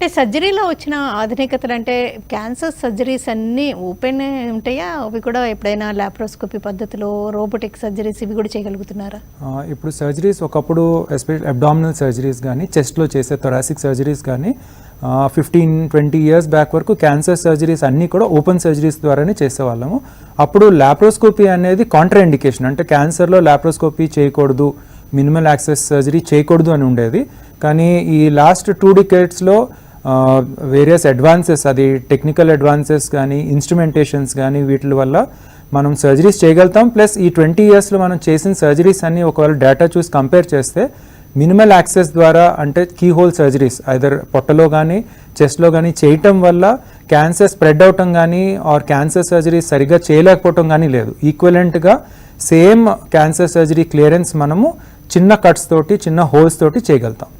అంటే సర్జరీలో వచ్చిన ఆధునికతలు అంటే క్యాన్సర్ సర్జరీస్ అన్నీ ఓపెన్ ఉంటాయా? అవి కూడా ఎప్పుడైనా లాప్రోస్కోపీ పద్ధతిలో రోబోటిక్ సర్జరీస్ ఇవి కూడా చేయగలుగుతున్నారా? ఇప్పుడు సర్జరీస్ ఒకప్పుడు ఎస్పెషల్ అబ్డామినల్ సర్జరీస్ కానీ చెస్ట్లో చేసే థొరాసిక్ సర్జరీస్ కానీ 15-20 ఇయర్స్ బ్యాక్ వరకు క్యాన్సర్ సర్జరీస్ అన్నీ కూడా ఓపెన్ సర్జరీస్ ద్వారానే చేసేవాళ్ళము. అప్పుడు లాప్రోస్కోపీ అనేది కాంట్రా ఇండికేషన్, అంటే క్యాన్సర్లో లాప్రోస్కోపీ చేయకూడదు, మినిమల్ యాక్సెస్ సర్జరీ చేయకూడదు అని ఉండేది. కానీ ఈ లాస్ట్ 2 డికేడ్స్లో వేరియస్ అడ్వాన్సెస్, అది టెక్నికల్ అడ్వాన్సెస్ కానీ ఇన్స్ట్రుమెంటేషన్స్ కానీ వీటి వల్ల మనం సర్జరీస్ చేయగలుగుతాం. ప్లస్ ఈ 20 ఇయర్స్లో మనం చేసిన సర్జరీస్ అన్నీ ఒకవేళ డేటా చూసి కంపేర్ చేస్తే మినిమల్ యాక్సెస్ ద్వారా, అంటే కీ హోల్ సర్జరీస్ ఐదర్ పొట్టలో కానీ చెస్ట్లో కానీ చేయటం వల్ల క్యాన్సర్ స్ప్రెడ్ అవటం కానీ ఆర్ క్యాన్సర్ సర్జరీ సరిగ్గా చేయలేకపోవటం కానీ లేదు. ఈక్వలెంట్గా సేమ్ క్యాన్సర్ సర్జరీ క్లియరెన్స్ మనము చిన్న కట్స్ తోటి చిన్న హోల్స్ తోటి చేయగలుగుతాం.